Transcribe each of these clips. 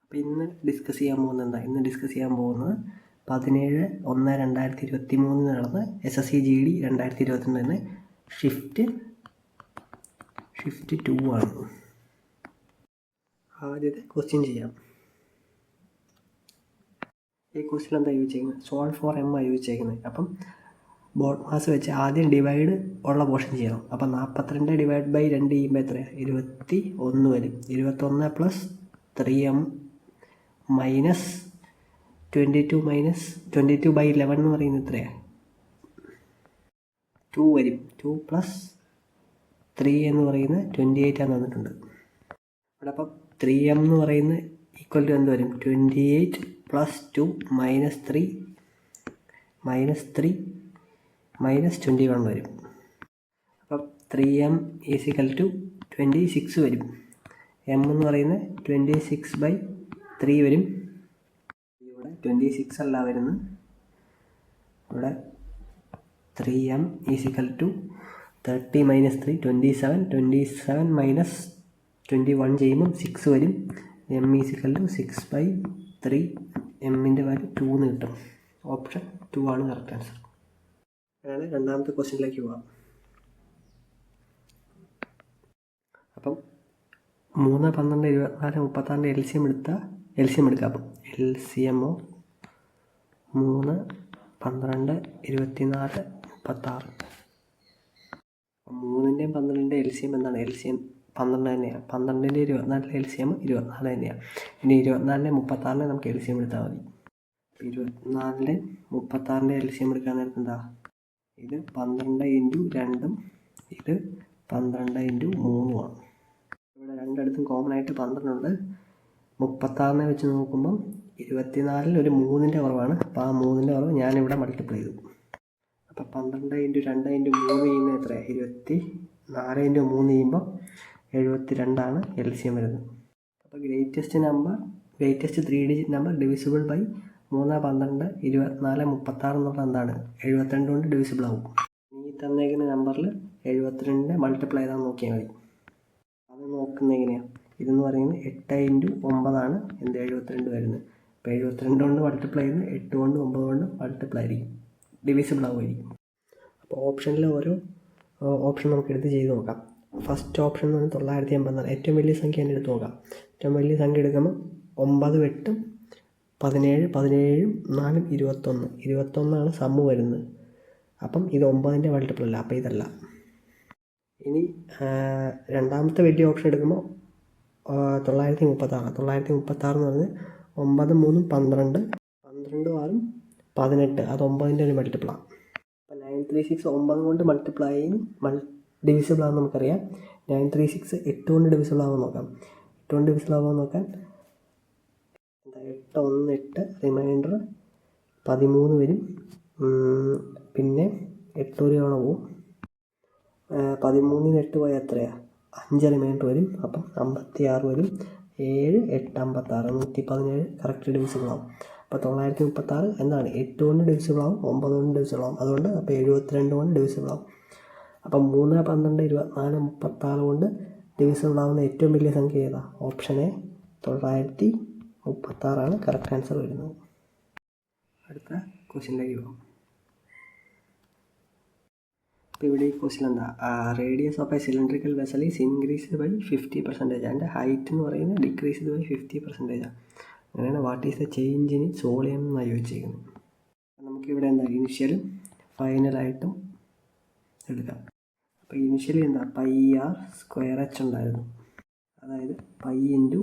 അപ്പോൾ ഇന്ന് ഡിസ്കസ് ചെയ്യാൻ പോകുന്നത് 17/1/2023 നടന്ന SSC GD 2022 ഷിഫ്റ്റ് 2 ആണ്. ആദ്യത്തെ ക്വസ്റ്റ്യൻ ചെയ്യാം. ഈ ക്വസ്റ്റ്യൻ എന്താ ചോദിച്ചേക്കുന്നത്? സോൾവ് ഫോർ M ആണ് ചോദിച്ചേക്കുന്നത്. അപ്പം ബോഡ് മാസ് വെച്ച് ആദ്യം ഡിവൈഡ് ഉള്ള പോർഷൻ ചെയ്യണം. അപ്പം 42 ഡിവൈഡ് ബൈ 2 ചെയ്യുമ്പോൾ എത്രയാണ്? 21 വരും. 21 പ്ലസ് 3M മൈനസ് 22 ബൈ 11 എന്ന് പറയുന്നത് എത്രയാണ്? 2 വരും. 2 പ്ലസ് 3 എന്ന് പറയുന്നത് 28 ആണ് തന്നിട്ടുണ്ട്. ഇവിടെ അപ്പം 3M എന്ന് പറയുന്നത് ഈക്വൽ ടു എന്ത് വരും? 28 പ്ലസ് 2 മൈനസ് 3 മൈനസ് 21 വരും. അപ്പം 3M ഈസിക്കൽ ടു 26 വരും. M എന്ന് പറയുന്നത് 26 ബൈ 3 വരും. ഇവിടെ 26 അല്ല വരുന്നത്. ഇവിടെ 3M is equal to 30 minus 3 27 minus 21 ചെയ്യുമ്പം 6 വരും. M is equal to 6 by 3. എമ്മിൻ്റെ വാല്യൂ 2 എന്ന് കിട്ടും. ഓപ്ഷൻ 2 ആണ് കറക്റ്റ് ആൻസർ. അതാണ് രണ്ടാമത്തെ ക്വസ്റ്റ്യനിലേക്ക് പോകാം. അപ്പം 3, 12, 24, 36 LCM എടുക്കാം. അപ്പം LCM 3, 12, 24, 36. 3ൻ്റെയും 12ൻ്റെയും LCM എന്താണ്? LCM 12 തന്നെയാണ്. 12ൻ്റെ 24 LCM 24 തന്നെയാണ്. ഇനി 24ൻ്റെ 36 നമുക്ക് LCM എടുത്താൽ മതി. 24ൻ്റെ 36 LCM എടുക്കാൻ നേരത്തെ എന്താ? ഇത് 12 ഇൻറ്റു 2ഉം ഇത് 12 ഇൻറ്റു 3ഉമാണ്. ഇവിടെ രണ്ടിടത്തും കോമൺ ആയിട്ട് 12 ഉണ്ട്. 36 വെച്ച് നോക്കുമ്പം 24-ൽ ഒരു 3ൻ്റെ കുറവാണ്. അപ്പോൾ ആ 3ൻ്റെ കുറവ് ഞാനിവിടെ മൾട്ടിപ്ലൈ ചെയ്തു. അപ്പോൾ 12 ഇൻറ്റു 2 ഇൻറ്റു 3 ചെയ്യുന്നത് എത്രയാണ്? 24 ഇൻറ്റു 3 ചെയ്യുമ്പോൾ 72 ആണ് LCM വരുന്നത്. അപ്പോൾ greatest 3 digit number divisible by 3, 12, 24, 36 എന്നുള്ള എന്താണ്? 72 കൊണ്ട് ഡിവിസിബിൾ ആവും. ഈ തന്നേക്കുന്ന നമ്പറിൽ 72ൻ്റെ മൾട്ടിപ്ലൈ ചെയ്താൽ നോക്കിയാൽ മതി. അത് നോക്കുന്നത് എങ്ങനെയാണ്? ഇതെന്ന് പറയുന്നത് 8 ഇൻറ്റു 9 72 വരുന്നത്. അപ്പോൾ 72 കൊണ്ട് മൾട്ടിപ്ലൈ ചെയ്യുന്നത് 8 കൊണ്ട് 9 കൊണ്ട് മൾട്ടിപ്ലൈ ആയിരിക്കും, ഡിവിസിബിൾ ആവുമായിരിക്കും. അപ്പോൾ ഓപ്ഷനിൽ ഓരോ ഓപ്ഷൻ നമുക്ക് എടുത്ത് ചെയ്ത് നോക്കാം. ഫസ്റ്റ് ഓപ്ഷൻ എന്ന് പറഞ്ഞാൽ 984. ഏറ്റവും വലിയ സംഖ്യ തന്നെ എടുത്ത് നോക്കാം. ഏറ്റവും വലിയ സംഖ്യ എടുക്കുമ്പോൾ 9, 8, 17, 17, 4, 21 സമ്മ് വരുന്നത്. അപ്പം ഇത് 9ൻ്റെ മൾട്ടിപ്പിൾ അല്ല, അപ്പോൾ ഇതല്ല. ഇനി രണ്ടാമത്തെ വലിയ ഓപ്ഷൻ എടുക്കുമ്പോൾ 936. 936 എന്ന് പറഞ്ഞാൽ 9, 3, 12, 12, 6, 18. അത് 9ൻ്റെ ഒരു മൾട്ടിപ്പിളാണ്. അപ്പോൾ 936 9 കൊണ്ട് മൾട്ടിപ്ലൈ ഡിവിസിബിൾ ആണെന്ന് നമുക്കറിയാം. 936 8 കൊണ്ട് ഡിവിസിബിൾ ആവാൻ നോക്കാം. 8 കൊണ്ട് ഡിവിസിബിൾ ആവാൻ നോക്കാൻ 8, 1, 8 റിമൈൻഡർ 13 വരും. പിന്നെ 8 ഒരു തവണ പോവും. 13-ന് 8 പോയാൽ എത്രയാണ്? 5 റിമൈൻഡർ വരും. അപ്പം 56 വരും. 7, 8, 56 117 കറക്റ്റ് ഡിവിസിബിൾ ആവും. അപ്പോൾ 936 എന്താണ്? 8 കൊണ്ട് ഡിവിസിബിൾ ആവും, 9 കൊണ്ട് ഡിവിസിബിൾ ആവും. അതുകൊണ്ട് അപ്പോൾ 72 കൊണ്ട് ഡിവിസിബിൾ ആവും. അപ്പം 3, 12, 24, 36 കൊണ്ട് ഡിവിസിബിൾ ആവുന്ന ഏറ്റവും വലിയ സംഖ്യ ഏതാ? ഓപ്ഷൻ എ 936 ആണ് കറക്റ്റ് ആൻസർ വരുന്നത്. അടുത്ത ക്വസ്റ്റ്യനിലേക്ക് പോകാം. അപ്പോൾ ഇവിടെ ഈ ക്വസ്റ്റ്യൻ എന്താ? Radius of a cylindrical vessel is increased by 50%. അതിൻ്റെ ഹൈറ്റ് എന്ന് പറയുന്നത് ഡിക്രീസ്ഡ് ബൈ 50%. അങ്ങനെയാണ് what is the change in its volume എന്നാണ് ചോദിച്ചിരിക്കുന്നത്. നമുക്കിവിടെ എന്താ ഇനിഷ്യലും ഫൈനലായിട്ടും എടുക്കാം. അപ്പോൾ ഇനിഷ്യലി എന്താ? πr² ഉണ്ടായിരുന്നു. അതായത് π ഇൻറ്റു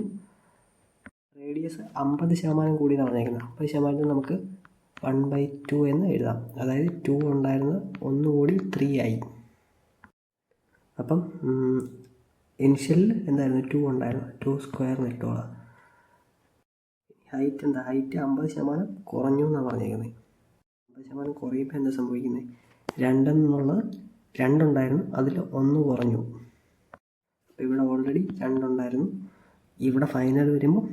റേഡിയസ് 50% കൂടി എന്നാണ് പറഞ്ഞേക്കുന്നത്. 50% നമുക്ക് 1/2 എന്ന് എഴുതാം. അതായത് 2 ഉണ്ടായിരുന്നത് 1 കൂടി 3 ആയി. അപ്പം ഇനിഷ്യലിൽ എന്തായിരുന്നു? 2 ഉണ്ടായിരുന്നു. 2² ഇട്ടോളാം. ഹൈറ്റ് എന്താ? ഹൈറ്റ് 50% കുറഞ്ഞു എന്നാണ് പറഞ്ഞേക്കുന്നത്. 50% കുറയുമ്പോൾ എന്താ സംഭവിക്കുന്നത്? 2 എന്നുള്ളത് 2 ഉണ്ടായിരുന്നു, അതിൽ 1 കുറഞ്ഞു. അപ്പോൾ ഇവിടെ ഓൾറെഡി 2 ഉണ്ടായിരുന്നു. ഇവിടെ ഫൈനൽ വരുമ്പോൾ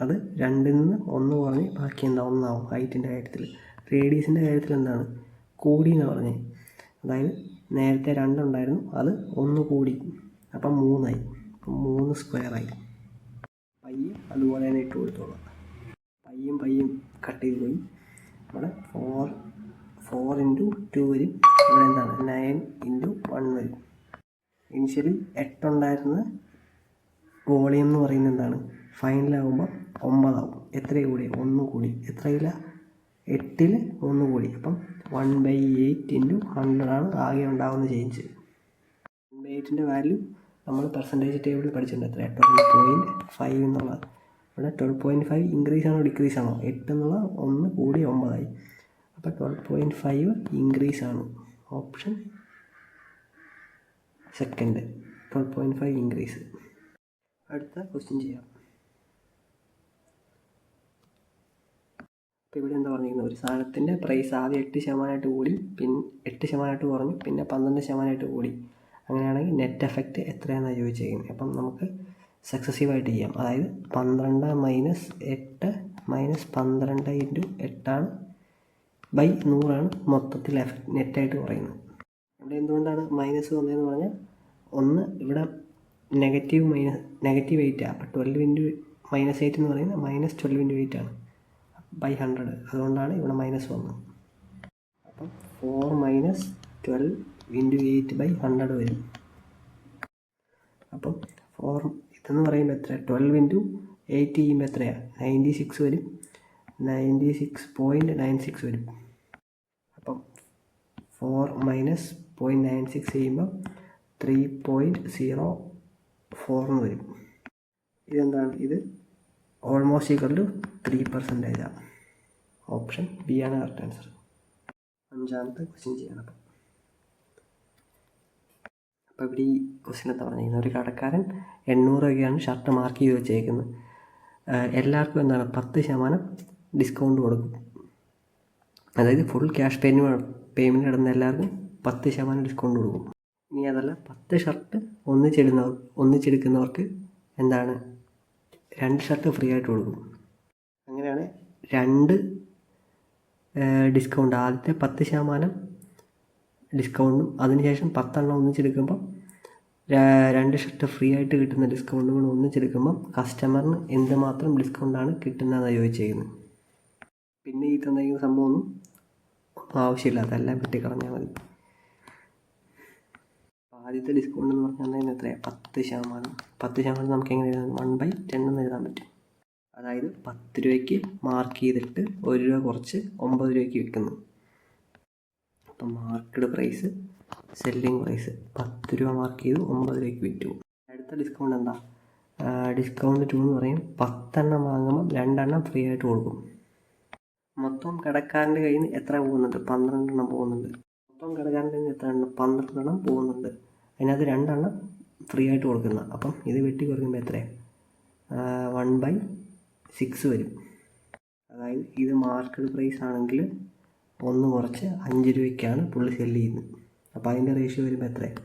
അത് 2-ൽ നിന്ന് 1 കുറഞ്ഞ് ബാക്കി എന്താ? 1 ആവും. ഹൈറ്റിൻ്റെ കാര്യത്തിൽ. റേഡിയസിൻ്റെ കാര്യത്തിൽ എന്താണ്? കൂടി എന്ന് പറഞ്ഞത്. അതായത് നേരത്തെ 2 ഉണ്ടായിരുന്നു, അത് 1 കൂടി, അപ്പം 3 ആയി. അപ്പം 3² ആയി. π പയ്യും അതുപോലെ തന്നെ ഇട്ട് കൊടുത്തോളൂ. പയ്യും കട്ട് ചെയ്ത് പോയി. ഇവിടെ 4 ഇൻറ്റു 2 വരും. ഇവിടെ എന്താണ് 9 ഇൻറ്റു 1 വരും. ഇനിഷ്യലി 8 ഉണ്ടായിരുന്ന വോളിയം എന്ന് പറയുന്നത് എന്താണ്, ഫൈനലാകുമ്പോൾ 9 ആവും. എത്ര കൂടി? 1 കൂടി. എത്രയില്ല? 8ൽ 1 കൂടി. അപ്പം 1/8 ഇൻറ്റു 100 ആണ് ആകെ ഉണ്ടാകുന്ന ചേഞ്ച്. 1/8ൻ്റെ വാല്യൂ നമ്മൾ പെർസെൻറ്റേജ് ടേബിളിൽ പഠിച്ചിട്ടുണ്ട്. എത്ര? 12.5 എന്നുള്ളത്. ഇവിടെ 12.5 ഇൻക്രീസ് ആണോ ഡിക്രീസ് ആണോ? 8 എന്നുള്ള 1 കൂടി 9 ആയി. അപ്പോൾ 12.5 ഇൻക്രീസ് ആണ്. Option second, 12.5 increase. അടുത്ത ക്വസ്റ്റ്യൻ ചെയ്യാം. അപ്പോൾ ഇവിടെ എന്താ പറഞ്ഞിരിക്കുന്നത്, ഒരു സാധനത്തിൻ്റെ പ്രൈസ് ആദ്യം 8% കൂടി, പിന്നെ 8% കുറഞ്ഞു, പിന്നെ 12% കൂടി. അങ്ങനെയാണെങ്കിൽ നെറ്റ് എഫക്റ്റ് എത്രയാണെന്നാണ് ചോദിച്ചിരിക്കുന്നത്. അപ്പം നമുക്ക് സക്സസീവായിട്ട് ചെയ്യാം. അതായത് 12 മൈനസ് 8 മൈനസ് 12 ഇൻറ്റു 8 ബൈ 100 മൊത്തത്തിൽ നെറ്റായിട്ട് പറയുന്നത്. ഇവിടെ എന്തുകൊണ്ടാണ് മൈനസ് വന്നതെന്ന് പറഞ്ഞാൽ, ഒന്ന് ഇവിടെ നെഗറ്റീവ് 8 അപ്പോൾ 12 ഇൻറ്റു -8 എന്ന് പറയുന്നത് -12 ഇൻറ്റു 8 ആണ് ബൈ 100. അതുകൊണ്ടാണ് ഇവിടെ മൈനസ് വന്നത്. അപ്പം 4 മൈനസ് 12 ഇൻറ്റു 8 ബൈ 100 വരും. അപ്പം 4 ഇതെന്ന് പറയുമ്പോൾ എത്ര? 12 ഇൻറ്റു 8 ചെയ്യുമ്പോൾ എത്രയാണ്? 96 വരും. 96.96 വരും. അപ്പം 4 മൈനസ് 0.96 ചെയ്യുമ്പോൾ 3.04 എന്ന് വരും. ഇതെന്താണ്? ഇത് ഓൾമോസ്റ്റ് ഈക്വൽ ടു 3% ആണ്. ഓപ്ഷൻ ബി ആണ് കറക്റ്റ് ആൻസർ. 5ാമത്തെ ക്വസ്റ്റ്യൻ ചെയ്യണം. അപ്പോൾ ഇവിടെ ഈ ക്വസ്റ്റ്യൻ എന്താ പറഞ്ഞിരിക്കുന്നത്, ഒരു കടക്കാരൻ 800 രൂപയ്ക്കാണ് ഷർട്ട് മാർക്ക് ചെയ്ത് വെച്ചേക്കുന്നത്. എല്ലാവർക്കും എന്താണ് 10% ഡിസ്കൗണ്ട് കൊടുക്കും. അതായത് ഫുൾ ക്യാഷ് പേയ്മെൻറ്റ് ഇടുന്ന എല്ലാവർക്കും 10% ഡിസ്കൗണ്ട് കൊടുക്കും. ഇനി അതല്ല, 10 ഷർട്ട് ഒന്നിച്ചെടുക്കുന്നവർക്ക് എന്താണ് 2 ഷർട്ട് ഫ്രീ ആയിട്ട് കൊടുക്കും. അങ്ങനെയാണ് 2 ഡിസ്കൗണ്ട്. ആദ്യത്തെ 10% ഡിസ്കൗണ്ടും അതിനുശേഷം 10 ഒന്നിച്ചെടുക്കുമ്പം 2 ഷർട്ട് ഫ്രീ ആയിട്ട് കിട്ടുന്ന ഡിസ്കൗണ്ടുകൾ ഒന്നിച്ചെടുക്കുമ്പം കസ്റ്റമറിന് എന്തുമാത്രം ഡിസ്കൗണ്ടാണ് കിട്ടുന്നതെന്നാണ് ചോദിച്ചേക്കുന്നത്. പിന്നെ ഈ തന്നിരിക്കുന്ന സംഭവമൊന്നും ആവശ്യമില്ല, അതെല്ലാം വെട്ടിക്കളഞ്ഞാൽ മതി. ആദ്യത്തെ ഡിസ്കൗണ്ട് എന്ന് പറഞ്ഞാൽ എത്രയാണ്? 10%. 10% നമുക്ക് എങ്ങനെ എഴുതാം? 1/10 എന്ന് എഴുതാൻ പറ്റും. അതായത് 10 രൂപയ്ക്ക് മാർക്ക് ചെയ്തിട്ട് 1 രൂപ കുറച്ച് 9 രൂപയ്ക്ക് വിൽക്കുന്നു. അപ്പം മാർക്കഡ് പ്രൈസ്, സെല്ലിംഗ് പ്രൈസ് 10 രൂപ മാർക്ക് ചെയ്തു 9 രൂപയ്ക്ക് വിറ്റു. അടുത്ത ഡിസ്കൗണ്ട് എന്താ? ഡിസ്കൗണ്ട് 2 എന്ന് പറയും. 10 വാങ്ങുമ്പോൾ 2 ഫ്രീ ആയിട്ട് കൊടുക്കും. മൊത്തം കടക്കാരൻ്റെ കയ്യിൽ നിന്ന് എത്ര പോകുന്നുണ്ട്? 12 പോകുന്നുണ്ട്. മൊത്തം കടക്കാരൻ്റെ കയ്യിൽ നിന്ന് എത്ര 12 പോകുന്നുണ്ട്. അതിനകത്ത് 2 ഫ്രീ ആയിട്ട് കൊടുക്കുന്ന. അപ്പം ഇത് വെട്ടി കുറയ്ക്കുമ്പോൾ എത്രയാണ്? 1/6 വരും. അതായത് ഇത് മാർക്കറ്റ് പ്രൈസ് ആണെങ്കിൽ 1 കുറച്ച് 5 രൂപയ്ക്കാണ് പുള്ളി സെല്ല് ചെയ്യുന്നത്. അപ്പോൾ അതിൻ്റെ റേഷ്യോ വരുമ്പോൾ എത്രയാണ്?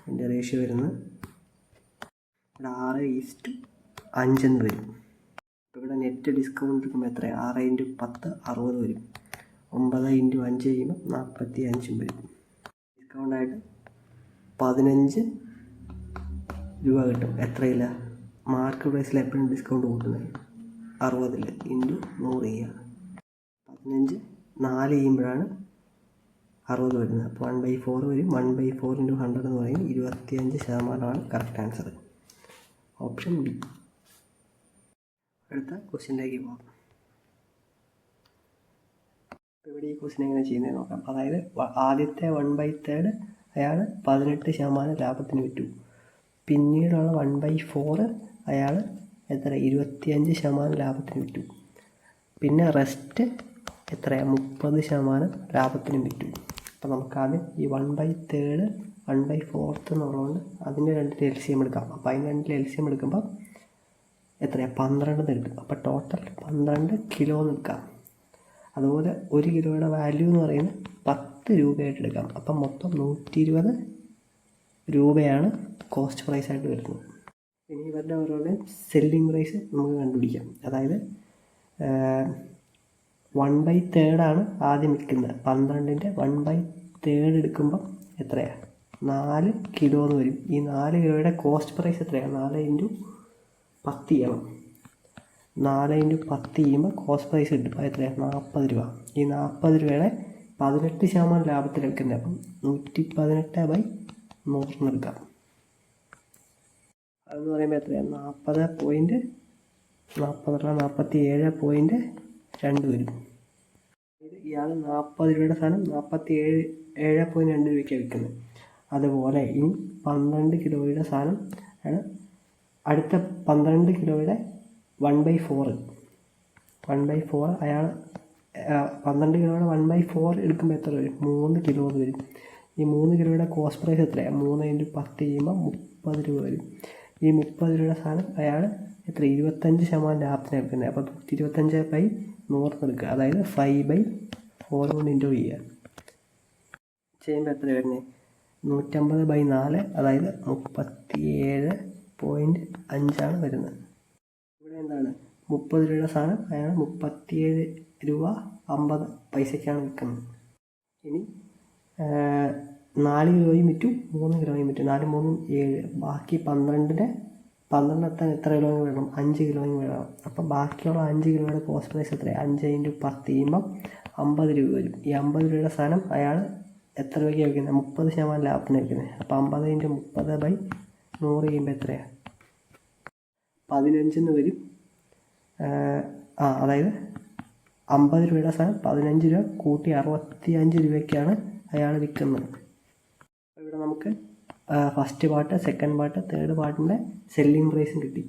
അതിൻ്റെ റേഷ്യോ വരുന്നത് ഇവിടെ 6:5 എന്ന് വരും. അപ്പോൾ ഇവിടെ നെറ്റ് ഡിസ്കൗണ്ട് എടുക്കുമ്പോൾ എത്രയാണ്? 6 × 10 60 വരും. 9 × 5 ചെയ്യുമ്പോൾ 45 വരും. ഡിസ്കൗണ്ടായിട്ട് 15 രൂപ കിട്ടും. എത്രയില്ല? മാർക്കറ്റ് പ്രൈസിൽ എപ്പോഴും ഡിസ്കൗണ്ട് കൂട്ടുന്നത് 60 × 100 ചെയ്യുക. 15 4 ചെയ്യുമ്പോഴാണ് 60 വരുന്നത്. അപ്പോൾ 1/4 വരും. 1/4 × 100 എന്ന് പറയും 25% കറക്റ്റ് ആൻസർ. Option B. അടുത്ത ക്വസ്റ്റ്യനിലേക്ക് പോകാം. അപ്പോൾ ഇവിടെ ഈ ക്വസ്റ്റ്യൻ എങ്ങനെ ചെയ്യുന്നത് നോക്കാം. അതായത് ആദ്യത്തെ 1/3 അയാൾ 18% ലാഭത്തിന് വിറ്റു. പിന്നീടുള്ള 1/4 അയാൾ എത്ര? 25% ലാഭത്തിന് വിറ്റു. പിന്നെ റെസ്റ്റ് എത്രയാണ്? 30% ലാഭത്തിന് വിറ്റു. അപ്പോൾ നമുക്കാദ്യം ഈ 1/3 1/4 എന്നുള്ളതുകൊണ്ട് അതിൻ്റെ 2 LCM എടുക്കാം. അപ്പോൾ അതിന് 2 LCM എടുക്കുമ്പോൾ എത്രയാണ്? 12 കിട്ടും. അപ്പോൾ ടോട്ടൽ 12 കിലോ എന്ന് എടുക്കാം. അതുപോലെ 1 കിലോയുടെ വാല്യൂ എന്ന് പറയുന്നത് 10 രൂപയായിട്ട് എടുക്കാം. അപ്പം മൊത്തം 120 രൂപയാണ് കോസ്റ്റ് പ്രൈസായിട്ട് വരുന്നത്. ഇനി ഇവരുടെ ഓരോടെ സെല്ലിംഗ് പ്രൈസ് നമുക്ക് കണ്ടുപിടിക്കാം. അതായത് 1/3 ആദ്യം വിൽക്കുന്നത്. 12ൻ്റെ 1/3 എടുക്കുമ്പം എത്രയാണ്? 4 കിലോ എന്ന് വരും. ഈ 4 കിലോയുടെ കോസ്റ്റ് പ്രൈസ് എത്രയാണ്? 4 × 10 ചെയ്യണം. 4 × 10 ചെയ്യുമ്പോൾ കോസ്റ്റ് പ്രൈസ് കിട്ടും. അപ്പോൾ എത്രയാണ്? 40 രൂപ. ഈ 40 രൂപയുടെ 18% ലാഭത്തിൽ എടുക്കുന്നത്. അപ്പം 118/100 എടുക്കാം. അതെന്ന് പറയുമ്പോൾ എത്രയാണ്? 47.2 വരും. ഇയാൾ 40 രൂപയുടെ സാധനം 47.2 രൂപയ്ക്കാണ് വിൽക്കുന്നത്. അതുപോലെ ഇനി 12 കിലോയുടെ സാധനം ആണ് അടുത്ത 12 കിലോയുടെ 1/4 അയാൾ 12 കിലോയുടെ 1/4 എടുക്കുമ്പോൾ എത്ര വരും? 3 കിലോ വരും. ഈ 3 കിലോയുടെ കോസ്റ്റ് പ്രൈസ് എത്രയാണ്? 3 × 10 ചെയ്യുമ്പോൾ 30 രൂപ വരും. ഈ 30 രൂപയുടെ സാധനം അയാൾ എത്ര? 25% ലാഭത്തിന് എടുക്കുന്നത്. അപ്പോൾ 125/100 എടുക്കുക. അതായത് 5/4 കൊണ്ട് ഇൻറ്റു ചെയ്യുക. ചെയ്യുമ്പോൾ എത്ര വരുന്നത്? 150/4, അതായത് 37.5 വരുന്നത്. ഇവിടെ എന്താണ്? 30 രൂപയുടെ സാധനം അയാൾ 37 രൂപ 50 പൈസയ്ക്കാണ് വിൽക്കുന്നത്. ഇനി 4 കിലോയും വിറ്റു, 3 കിലോയും വിറ്റു. 4 × 3 7. ബാക്കി 12 എത്താൻ എത്ര കിലോയും വേണം? 5 കിലോയും വേണം. അപ്പം ബാക്കിയുള്ള 5 കിലോയുടെ കോസ്റ്റ് പ്രൈസ് എത്രയാണ്? 5 × 10 ചെയ്യുമ്പം 50 രൂപ വരും. ഈ 50 രൂപയുടെ സാധനം അയാൾ എത്ര രൂപയ്ക്കാണ് വയ്ക്കുന്നത്? 30% ലാഭത്തിന് വയ്ക്കുന്നത്. അപ്പോൾ 50 × 30/100 ചെയ്യുമ്പോൾ എത്രയാണ്? 15 വരും. അതായത് 50 രൂപയുടെ സാധനം 15 രൂപ കൂട്ടി 65 രൂപയ്ക്കാണ് അയാൾ വിൽക്കുന്നത്. ഇവിടെ നമുക്ക് first part, second part, third പാർട്ടിൻ്റെ സെല്ലിംഗ് പ്രൈസും കിട്ടി.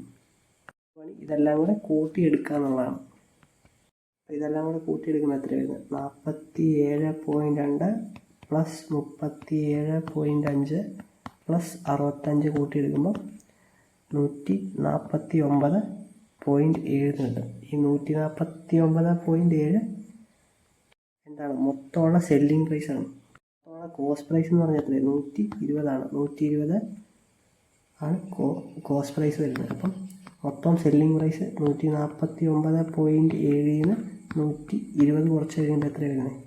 ഇതെല്ലാം കൂടെ കൂട്ടിയെടുക്കുക എന്നുള്ളതാണ്. ഇതെല്ലാം കൂടെ കൂട്ടിയെടുക്കുമ്പോൾ എത്ര വരുന്നത്? 47.2 + 37.5 + 65 കൂട്ടിയെടുക്കുമ്പോൾ 149.7 കിട്ടും. ഈ 149.7 എന്താണ്? മൊത്തമുള്ള സെല്ലിംഗ് പ്രൈസാണ്. മൊത്തമുള്ള കോസ്റ്റ് പ്രൈസ് എന്ന് പറഞ്ഞാൽ എത്രയാണ്? 120 ആണ്. 120 ആണ് കോസ്റ്റ് പ്രൈസ് വരുന്നത്. അപ്പം മൊത്തം സെല്ലിംഗ് പ്രൈസ് 149.7 120 കുറച്ച് കഴിയുമ്പോൾ എത്ര വരുന്നത്?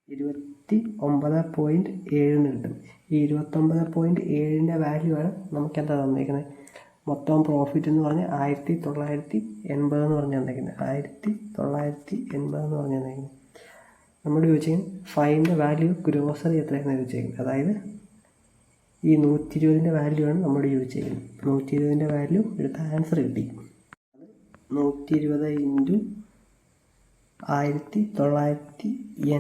29.7 കിട്ടും. ഈ 29.7 വാല്യൂ ആണ് നമുക്ക് എന്താ തന്നിരിക്കുന്നത്? മൊത്തം പ്രോഫിറ്റ് എന്ന് പറഞ്ഞാൽ 1980 എന്ന് പറഞ്ഞ് തന്നിരിക്കുന്നത്. 1980 എന്ന് പറഞ്ഞ് തന്നിരിക്കുന്നത്. നമ്മൾ ചോദിച്ചെങ്കിൽ ഫൈൻ്റെ വാല്യൂ ഗ്രോസറി എത്രയാണെന്ന് ചോദിച്ചേക്കുന്നത്. അതായത് ഈ 120 വാല്യൂ ആണ് നമ്മൾ ചോദിച്ചേക്കുന്നത്. 120 വാല്യൂ എടുത്ത ആൻസർ കിട്ടി. അത് 120 × 1980 ÷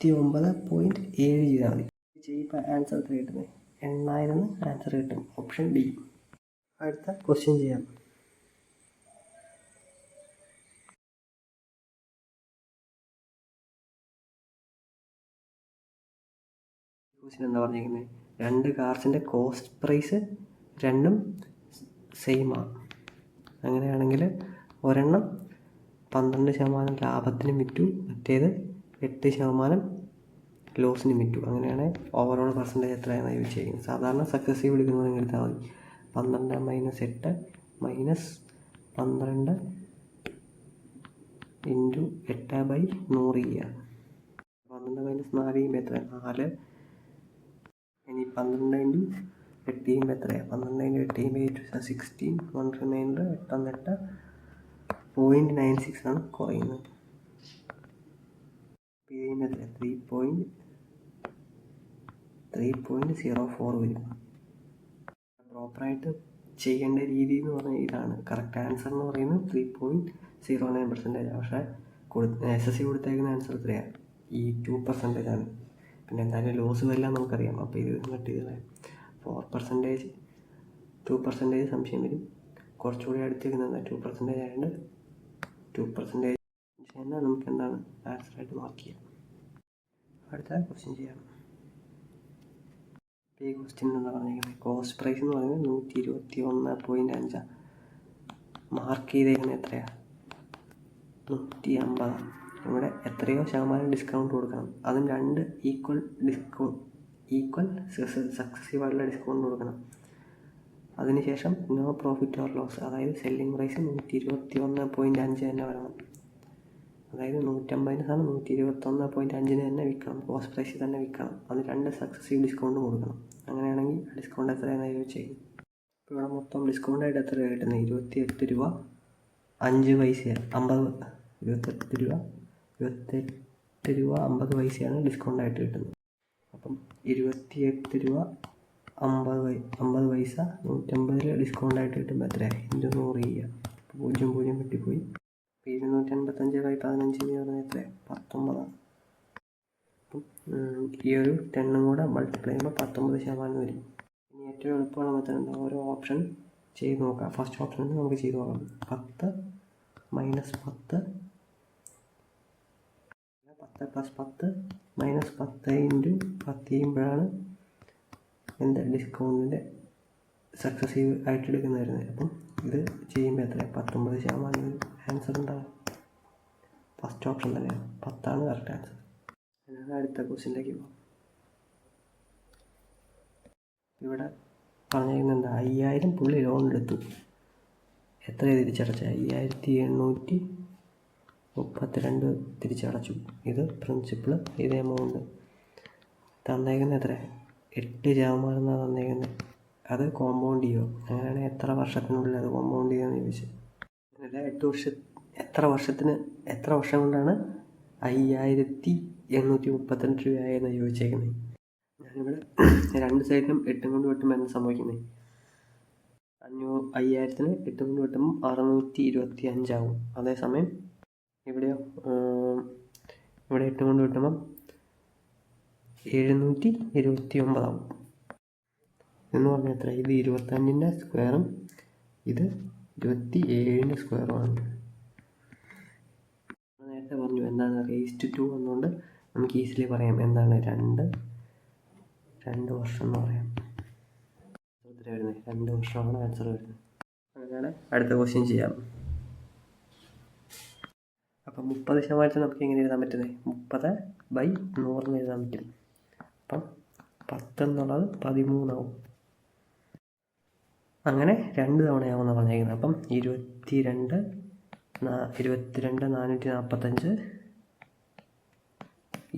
29.7 ചെയ്താൽ മതി. ചെയ്യുമ്പോൾ ആൻസർ എത്ര കിട്ടുന്നത്? 8000 ആൻസർ കിട്ടും. Option D. അടുത്ത ക്വസ്റ്റ്യൻ ചെയ്യാം. ക്വസ്റ്റ്യൻ എന്താ പറഞ്ഞിരിക്കുന്നത്? 2 കാർസിൻ്റെ കോസ്റ്റ് പ്രൈസ് രണ്ടും സെയിമാണ്. അങ്ങനെയാണെങ്കിൽ ഒരെണ്ണം 12% ലാഭത്തിനും വിറ്റു, മറ്റേത് 8% ലോസിനും വിറ്റു. അങ്ങനെയാണ് ഓവറോൾ പെർസെൻറ്റേജ് എത്രയാണെന്ന് ചോദിച്ചിരിക്കുന്നത്. സാധാരണ സക്സസീവ് എടുക്കുന്നതെങ്കിൽ എടുത്താൽ മതി. 12 - 8 - 12 × 8/100 ചെയ്യുക. 12 - 4 ചെയ്യുമ്പോൾ എത്ര? 4. ഇനി 12 × 8 ചെയ്യുമ്പോൾ എത്രയാണ്? 12 × 8 ചെയ്യുമ്പോൾ 16. 1 റിമൈൻഡർ 8 0.96 ആണ് കുറയുന്നത്. ചെയ്യുമ്പോൾ എത്ര? 3.04 വരും. പ്രോപ്പറായിട്ട് ചെയ്യേണ്ട രീതി എന്ന് പറഞ്ഞാൽ ഇതാണ്. കറക്റ്റ് ആൻസർ എന്ന് പറയുന്നത് 3.09%. പക്ഷേ SSC കൊടുത്തേക്കുന്ന ആൻസർ എത്രയാണ്? ഈ 2% ആണ്. പിന്നെ എന്തായാലും ലോസ് വരില്ല നമുക്കറിയാം. അപ്പോൾ ഇത് കട്ട് ചെയ്തത് 4%, 2% സംശയം വരും. കുറച്ചുകൂടി അടുത്തേക്കുന്നത് 2% ആയതുകൊണ്ട് 2% എന്നാൽ നമുക്ക് എന്താണ് ആൻസറായിട്ട് മാർക്ക് ചെയ്യാം. അടുത്ത ക്വസ്റ്റ്യൻ ചെയ്യാം. ഈ ക്വസ്റ്റ്യൻ എന്താ പറഞ്ഞിരിക്കുന്നത്? കോസ്റ്റ് പ്രൈസ് എന്ന് പറയുന്നത് 121.5. മാർക്ക് ചെയ്തേക്കുന്നത് എത്രയാണ്? 150. ഇവിടെ എത്രയോ ശതമാനം ഡിസ്കൗണ്ട് കൊടുക്കണം. അതും 2 ഈക്വൽ സക്സസീവ് ആയിട്ടുള്ള ഡിസ്കൗണ്ട് കൊടുക്കണം. അതിനുശേഷം നോ പ്രോഫിറ്റ് ഓർ ലോസ്, അതായത് സെല്ലിംഗ് പ്രൈസ് 121.5 തന്നെ വരണം. അതായത് 150 സാധനം 121.5 തന്നെ വിൽക്കണം. കോസ്റ്റ് പ്രൈസിൽ തന്നെ വിൽക്കണം. അത് 2 സക്സസീവ് ഡിസ്കൗണ്ട് കൊടുക്കണം. അങ്ങനെയാണെങ്കിൽ ഡിസ്കൗണ്ട് എത്രയാണെന്ന് ചോദിച്ചേക്കും. ഇവിടെ മൊത്തം ഡിസ്കൗണ്ടായിട്ട് എത്ര രൂപ കിട്ടുന്നത്? 28 രൂപ 5 പൈസ 50 28 രൂപ 28 രൂപ 50 പൈസയാണ് ഡിസ്കൗണ്ടായിട്ട് കിട്ടുന്നത്. അപ്പം 28 രൂപ 50 പൈസ 150 ഡിസ്കൗണ്ടായിട്ട് കിട്ടുമ്പോൾ എത്രയാണ്? 100 ചെയ്യുക. 0 വെട്ടിപ്പോയി. 285/15 എന്ന് പറഞ്ഞാൽ എത്രയാണ്? 19. അപ്പം ഈ ഒരു 10 കൂടെ മൾട്ടിപ്ലൈ ചെയ്യുമ്പോൾ 19% വരും. ഇനി ഏറ്റവും എളുപ്പമുള്ള മെത്തേഡ് എന്താ? ഓരോ ഓപ്ഷൻ ചെയ്ത് നോക്കാം. ഫസ്റ്റ് ഓപ്ഷൻ നമുക്ക് ചെയ്ത് നോക്കാം. 10 -10 10 + 10 -10 × 10 ചെയ്യുമ്പോഴാണ് എന്താ ഡിസ്കൗണ്ടിൻ്റെ സക്സസീവ് ആയിട്ട് എടുക്കുന്ന വരുന്നത്. അപ്പം ഇത് ചെയ്യുമ്പോൾ എത്രയാണ്? 19% ആൻസർ ഉണ്ടാകും. ഫസ്റ്റ് ഓപ്ഷൻ തന്നെയാണ്, 10 കറക്റ്റ് ആൻസർ. അതിനാണ് അടുത്ത ക്വസ്റ്റ്യനിലേക്ക് പോകും. ഇവിടെ പറഞ്ഞിരിക്കുന്നത് എന്താ? 5000 പുള്ളി ലോൺ എടുത്തു. എത്ര തിരിച്ചടച്ച? 5832 തിരിച്ചടച്ചു. ഇത് പ്രിൻസിപ്പിൾ, ഇത് എമൗണ്ട്. തന്നേക്കുന്നത് എത്ര? 8% എന്നാണ് തന്നേക്കുന്നത്. അത് കോമ്പൗണ്ട് ചെയ്യുമോ? അങ്ങനെയാണെങ്കിൽ എത്ര വർഷത്തിനുള്ളിൽ അത് കോമ്പൗണ്ട് ചെയ്യുമെന്ന് ചോദിച്ചു. അല്ല, എത്ര വർഷം കൊണ്ടാണ് 5832 രൂപയായെന്ന് ചോദിച്ചേക്കുന്നത്. ഞാനിവിടെ രണ്ട് സൈഡിലും 8 കൊണ്ട് വെട്ടുമ്പോൾ എന്താ സംഭവിക്കുന്നത്? 5000-ന് 8 കൊണ്ട് വെട്ടുമ്പോൾ 625 ആവും. അതേസമയം ഇവിടെയോ, ഇവിടെ 8 കൊണ്ട് വെട്ടുമ്പം 729 ആവും. എന്ന് പറഞ്ഞാൽ എത്ര? ഇത് 25ൻ്റെ സ്ക്വയറും ഇത് 27ൻ്റെ സ്ക്വയറുമാണ്. നേരത്തെ പറഞ്ഞു എന്താണ് raised-to വന്നുകൊണ്ട് നമുക്ക് ഈസിലി പറയാം എന്താണ് 2 വർഷം എന്ന് പറയാം. ഉത്തരം വരുന്നത് 2 വർഷമാണ് ആൻസർ വരുന്നത്. അങ്ങനെയാണ് അടുത്ത ക്വസ്റ്റ്യൻ ചെയ്യാം. അപ്പം 30% നമുക്ക് എങ്ങനെ എഴുതാൻ പറ്റുന്നത്? 30/100 എഴുതാൻ പറ്റും. അപ്പം 10 എന്നുള്ളത് 13 ആവും. അങ്ങനെ 2 തവണയാവുമെന്ന് പറഞ്ഞേക്കുന്നത്. അപ്പം 22,445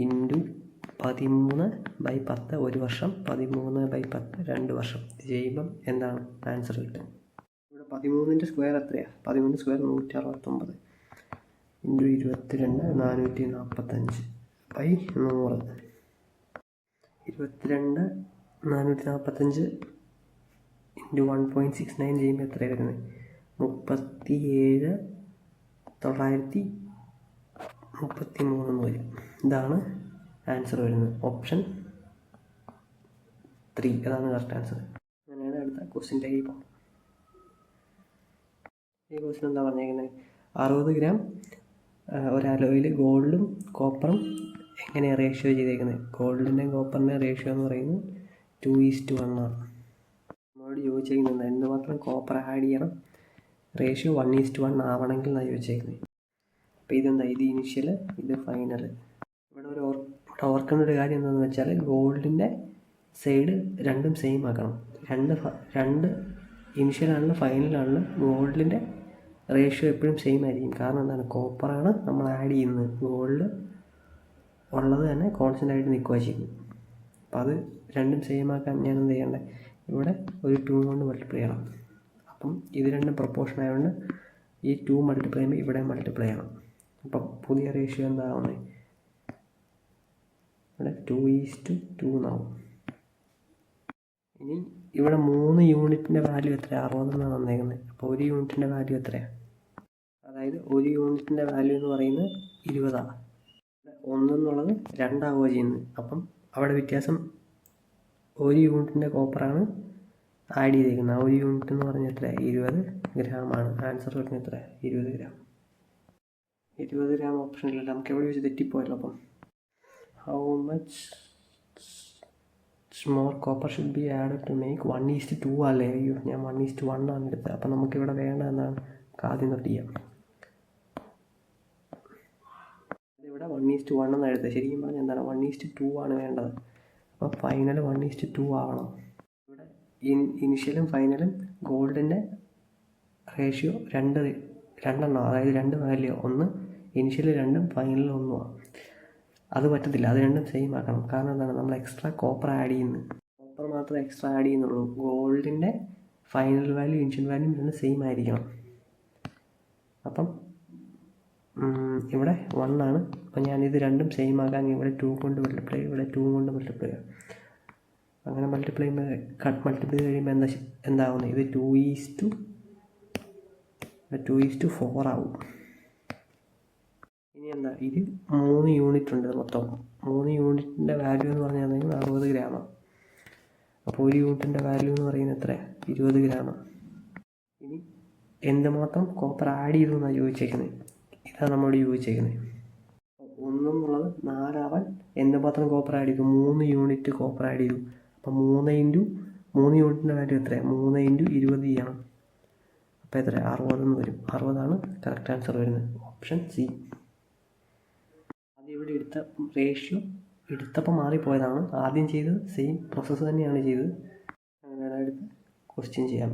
ഇൻറ്റു 13/10 1 വർഷം, 13/10 2 വർഷം. ഇത് ചെയ്യുമ്പം എന്താണ് ആൻസർ കിട്ടും? ഇവിടെ 13ൻ്റെ സ്ക്വയർ എത്രയാണ്? 13ൻ്റെ സ്ക്വയർ 169 ഇൻറ്റു 22,445/100. 22,445 ഇൻറ്റു 1.69 ചെയ്യുമ്പോൾ എത്രയാണ് വരുന്നത്? 37,933 വരും. ഇതാണ് ആൻസർ വരുന്നത്. ഓപ്ഷൻ 3 അതാണ് കറക്റ്റ് ആൻസർ. അങ്ങനെയാണ് അടുത്ത ക്വസ്റ്റ്യനിലേക്ക് പോകും. ഈ ക്വസ്റ്റ്യൻ എന്താ പറഞ്ഞേക്കുന്നത്? 60 ഗ്രാം ഒരലോയിൽ ഗോൾഡും കോപ്പറും എങ്ങനെയാണ് റേഷ്യോ ചെയ്തേക്കുന്നത്? ഗോൾഡിൻ്റെയും കോപ്പറിൻ്റെയും റേഷ്യോ എന്ന് പറയുന്നത് 2:1 ആണ്. നമ്മളോട് ചോദിച്ചേക്കുന്നത് എന്തുമാത്രം കോപ്പർ ആഡ് ചെയ്യണം റേഷ്യോ 1:1 ആവണമെങ്കിൽ എന്നാണ് ചോദിച്ചേക്കുന്നത്. അപ്പോൾ ഇതെന്താ? ഇത് ഇനിഷ്യൽ, ഇത് ഫൈനൽ. ഇവിടെ ഓർക്കേണ്ട ഒരു കാര്യം എന്താണെന്ന് വെച്ചാൽ ഗോൾഡിൻ്റെ സൈഡ് രണ്ടും സെയിം ആക്കണം. രണ്ട് ഇനിഷ്യലാണെങ്കിലും ഫൈനലാണെങ്കിലും ഗോൾഡിൻ്റെ റേഷ്യോ എപ്പോഴും സെയിം ആയിരിക്കും. കാരണം എന്താണ്? കോപ്പറാണ് നമ്മൾ ആഡ് ചെയ്യുന്നത്. ഗോൾഡ് ഉള്ളത് തന്നെ കോൺസ്റ്റൻ്റ് ആയിട്ട് നിൽക്കുക ചെയ്യുന്നത്. അപ്പോൾ അത് രണ്ടും സെയിം ആക്കാൻ ഞാൻ എന്ത് ചെയ്യേണ്ടത്? ഇവിടെ ഒരു 2 കൊണ്ട് മൾട്ടിപ്ലൈ ചെയ്യണം. അപ്പം ഇത് രണ്ടും പ്രൊപ്പോർഷൻ ആയതുകൊണ്ട് ഈ 2 മൾട്ടിപ്ലൈ ചെയ്യുമ്പോൾ ഇവിടെ മൾട്ടിപ്ലൈ ചെയ്യണം. അപ്പം പുതിയ റേഷ്യോ എന്താവുന്നത്? ഇവിടെ 2:2 എന്നാവും. ഇനി ഇവിടെ 3 യൂണിറ്റിൻ്റെ വാല്യൂ എത്രയാണ്? 60 എന്നാണ് വന്നേക്കുന്നത്. അപ്പോൾ 1 യൂണിറ്റിൻ്റെ വാല്യൂ എത്രയാണ്? അതായത് 1 യൂണിറ്റിൻ്റെ വാല്യൂ എന്ന് പറയുന്നത് 20. 1 എന്നുള്ളത് 2 ആവുക ചെയ്യുന്നത്. അപ്പം അവിടെ വ്യത്യാസം 1 യൂണിറ്റിൻ്റെ കോപ്പറാണ് ആഡ് ചെയ്തേക്കുന്നത്. 1 യൂണിറ്റ് എന്ന് പറഞ്ഞാൽ എത്ര? 20 ഗ്രാമാണ്. ആൻസർ വരുന്നത് എത്ര? 20 ഗ്രാം. 20 ഗ്രാം ഓപ്ഷൻ ഇല്ലല്ലോ, നമുക്ക് എവിടെ വെച്ച് തെറ്റിപ്പോയല്ലോ. അപ്പം how much more copper should be add to make 1:2 അല്ലേ? അയ്യോ, ഞാൻ 1:1 ആണ് എടുത്തത്. അപ്പം നമുക്കിവിടെ വേണ്ട എന്താണ്? ആദ്യം തൊട്ട് ചെയ്യാം. ഇവിടെ 1:1 എന്നാണ് എടുത്തത്. ശരിക്കും പറഞ്ഞാൽ എന്താണ്? 1:2 ആണ് വേണ്ടത്. അപ്പോൾ ഫൈനൽ 1:2 ആവണം. ഇവിടെ ഇനിഷ്യലും ഫൈനലും ഗോൾഡിൻ്റെ റേഷ്യോ രണ്ടെണ്ണം, അതായത് 2 വാല്യൂ, ഒന്ന് ഇനിഷ്യൽ 2ഉം ഫൈനൽ 1 അത് പറ്റത്തില്ല. അത് രണ്ടും സെയിം ആക്കണം. കാരണം എന്താണ്? നമ്മൾ എക്സ്ട്രാ കോപ്പർ ആഡ് ചെയ്യുന്നത്. കോപ്പർ മാത്രമേ എക്സ്ട്രാ ആഡ് ചെയ്യുന്നുള്ളൂ. ഗോൾഡിൻ്റെ ഫൈനൽ വാല്യൂ ഇനിഷ്യൽ വാല്യൂ രണ്ടും സെയിം ആയിരിക്കണം. അപ്പം ഇവിടെ 1 ആണ്. അപ്പം ഞാനിത് രണ്ടും സെയിം ആക്കാൻ ഇവിടെ 2 കൊണ്ട് മൾട്ടിപ്ലൈ ചെയ്യും, ഇവിടെ 2 കൊണ്ട് മൾട്ടിപ്ലൈ ചെയ്യാം. അങ്ങനെ മൾട്ടിപ്ലൈ കഴിയുമ്പോൾ എന്താവുന്നത്, ഇത് 2:4 ആവും. ഇനി എന്താ, ഇത് 3 യൂണിറ്റ് ഉണ്ട് മൊത്തം. 3 യൂണിറ്റിൻ്റെ വാല്യൂ എന്ന് പറഞ്ഞാൽ 60 ഗ്രാമാണ്. അപ്പോൾ 1 യൂണിറ്റിൻ്റെ വാല്യൂ എന്ന് പറയുന്നത് എത്ര, 20 ഗ്രാമാണ്. ഇനി എന്തുമാത്രം കോപ്പർ ആഡ് ചെയ്തു എന്നാണ് ചോദിച്ചേക്കുന്നത്. ഇതാണ് നമ്മളോട് ചോദിച്ചേക്കുന്നത്. 1 എന്നുള്ളത് 4 ആവാൻ എന്തുമാത്രം കോപ്പർ ആഡ് ചെയ്തു, 3 യൂണിറ്റ് കോപ്പർ ആഡ് ചെയ്തു. അപ്പം 3 യൂണിറ്റിൻ്റെ വാല്യൂ എത്ര, 3 × 20 ചെയ്യണം. അപ്പോൾ എത്ര, 60 എന്ന് വരും. 60 കറക്റ്റ് ആൻസർ വരുന്നത്, ഓപ്ഷൻ സി. അത് ഇവിടെ എടുത്ത റേഷ്യോ എടുത്തപ്പോൾ മാറിപ്പോയതാണ്. ആദ്യം ചെയ്തത് സെയിം പ്രോസസ്സ് തന്നെയാണ് ചെയ്തത്. അങ്ങനെയാണ് എടുത്ത് ക്വസ്റ്റ്യൻ ചെയ്യാം.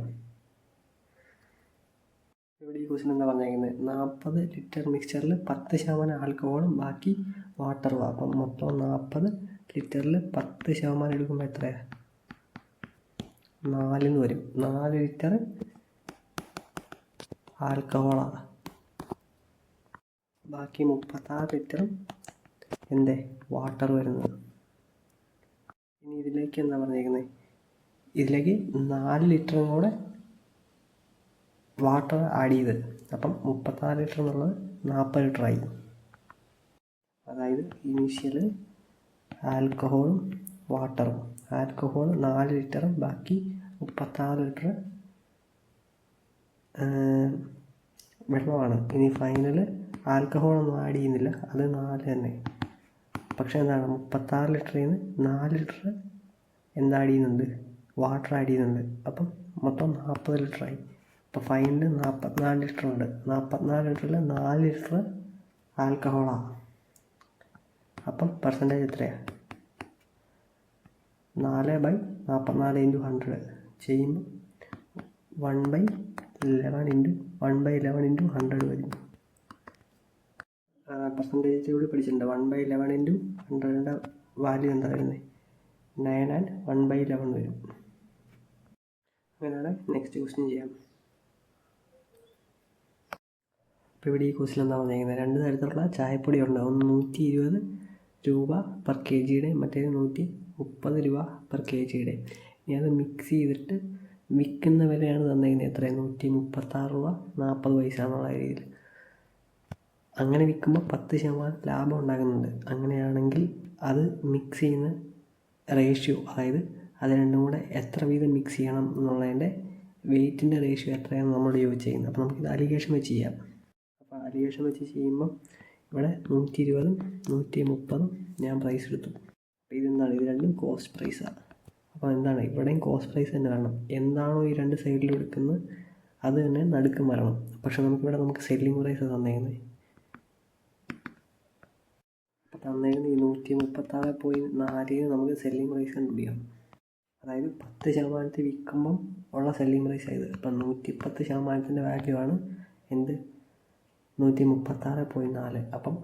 ഇവിടെ ഈ ക്വസ്റ്റ്യൻ എന്താ പറഞ്ഞേക്കുന്നത്, 40 ലിറ്റർ മിക്സ്ചറിൽ 10% ആൽക്കഹോളും ബാക്കി വാട്ടറും. അപ്പം മൊത്തം 40 ലിറ്ററിൽ 10% എടുക്കുമ്പോൾ എത്രയാണ്, 4 എന്ന് വരും. 4 ലിറ്റർ ആൽക്കഹോളാണ്. ബാക്കി 36 ലിറ്ററും വാട്ടർ വരുന്നത്. ഇനി ഇതിലേക്ക് എന്താ പറഞ്ഞേക്കുന്നത്, ഇതിലേക്ക് 4 ലിറ്ററും കൂടെ വാട്ടർ ആഡ് ചെയ്ത്, അപ്പം 34 ലിറ്റർ എന്നുള്ളത് 40 ലിറ്ററായി. അതായത് ഇനീഷ്യൽ ആൽക്കഹോളും വാട്ടറും, ആൽക്കഹോൾ 4 ലിറ്ററും ബാക്കി 36 ലിറ്റർ വെള്ളമാണ്. ഇനി ഫൈനൽ ആൽക്കഹോളൊന്നും ആഡ് ചെയ്യുന്നില്ല, അത് 4 തന്നെ. പക്ഷേ എന്താണ്, 36 ലിറ്ററിൽ നിന്ന് 4 ലിറ്റർ ആഡ് ചെയ്യുന്നുണ്ട്, വാട്ടർ ആഡ് ചെയ്യുന്നുണ്ട്. അപ്പം മൊത്തം 40 ലിറ്ററായി. അപ്പോൾ ഫൈനൽ 44 ലിറ്റർ ഉണ്ട്. 44 ലിറ്ററിൽ 4 ലിറ്റർ ആൽക്കഹോളാണ്. അപ്പം പെർസെൻറ്റേജ് എത്രയാണ്, 4/44 × 100 ചെയ്യുമ്പോൾ 1/11 × 100 വരും. പെർസെൻറ്റേജ് കൂടി പഠിച്ചിട്ടുണ്ട്. 1/11 × 100ൻ്റെ വാല്യൂ എന്താ വരുന്നത്, 9 and 1/11 വരും. അങ്ങനെയാണ് നെക്സ്റ്റ് ക്വസ്റ്റ്യൻ ചെയ്യാം. അപ്പോൾ ഇവിടെ ഈ ക്വസ്റ്റ്യൻ എന്താ പറഞ്ഞിരിക്കുന്നത്, 2 തരത്തിലുള്ള ചായപ്പൊടി ഉണ്ട്. ഒന്ന് 120 രൂപ പെർ kgയുടെ, മറ്റേത് 130 രൂപ പെർ kgയുടെ. ഇനി അത് മിക്സ് ചെയ്തിട്ട് വിൽക്കുന്ന വിലയാണ് തന്നിരിക്കുന്നത്. എത്രയാണ്, 136 രൂപ 40 പൈസ എന്നുള്ള രീതിയിൽ. അങ്ങനെ വിൽക്കുമ്പോൾ 10% ലാഭം ഉണ്ടാകുന്നുണ്ട്. അങ്ങനെയാണെങ്കിൽ അത് മിക്സ് ചെയ്യുന്ന റേഷ്യോ, അതായത് അത് രണ്ടും കൂടെ എത്ര വീതം മിക്സ് ചെയ്യണം എന്നുള്ളതിൻ്റെ വെയ്റ്റിൻ്റെ റേഷ്യോ എത്രയാണെന്ന് നമ്മളോട് ചോദിച്ചിരിക്കുന്നത്. അപ്പോൾ നമുക്കിത് അലിഗേഷൻ വെച്ച് ചെയ്യാം. അപ്പോൾ അലിഗേഷൻ വെച്ച് ചെയ്യുമ്പോൾ ഇവിടെ 120ഉം 130ഉം ഞാൻ പ്രൈസ് എടുത്തു. അപ്പോൾ ഇതെന്താണ്, ഇത് രണ്ടും കോസ്റ്റ് പ്രൈസാണ്. അപ്പോൾ എന്താണ്, ഇവിടെയും കോസ്റ്റ് പ്രൈസ് തന്നെ വരണം. എന്താണോ ഈ 2 സൈഡിലും എടുക്കുന്നത് അത് തന്നെ നടുക്കും വരണം. പക്ഷേ നമുക്ക് സെല്ലിംഗ് പ്രൈസ് തന്നേക്കുന്നത്. അപ്പോൾ തന്നേക്കുന്നത് ഈ 136.4 നമുക്ക് സെല്ലിംഗ് പ്രൈസ് കണ്ടുപിടിക്കാം. അതായത് 10% വിൽക്കുമ്പം ഉള്ള സെല്ലിംഗ് പ്രൈസ് ആയത്. അപ്പം 110%ൻ്റെ വാല്യൂ ആണ് 136.4. അപ്പം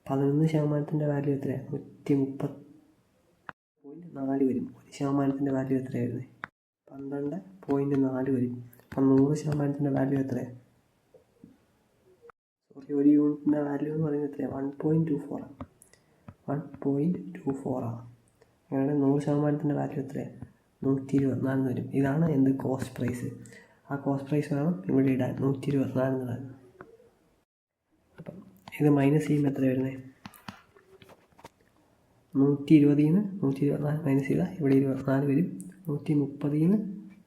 11%ൻ്റെ വാല്യൂ എത്രയാണ്, 130.4 വരും. 1%ൻ്റെ വാല്യൂ എത്രയായിരുന്നു, 12.4 വരും. അപ്പം 100%ൻ്റെ വാല്യൂ എത്രയാണ്, ഒരു യൂണിറ്റിൻ്റെ വാല്യൂ എന്ന് പറയുന്നത് എത്രയാണ്, 1.24 ആണ്. അങ്ങനെ 100%ൻ്റെ വാല്യൂ എത്രയാണ്, 124 വരും. ഇതാണ് കോസ്റ്റ് പ്രൈസ്. ആ കോസ്റ്റ് പ്രൈസ് വേണം ഇവിടെ ഇടാൻ, 124 ഇടാൻ. അപ്പം ഇത് മൈനസ് ചെയ്യുമ്പോൾ എത്ര വരുന്നത്, 120 നിന്ന് 124 മൈനസ് ചെയ്താൽ ഇവിടെ 24 വരും. 130 നിന്ന്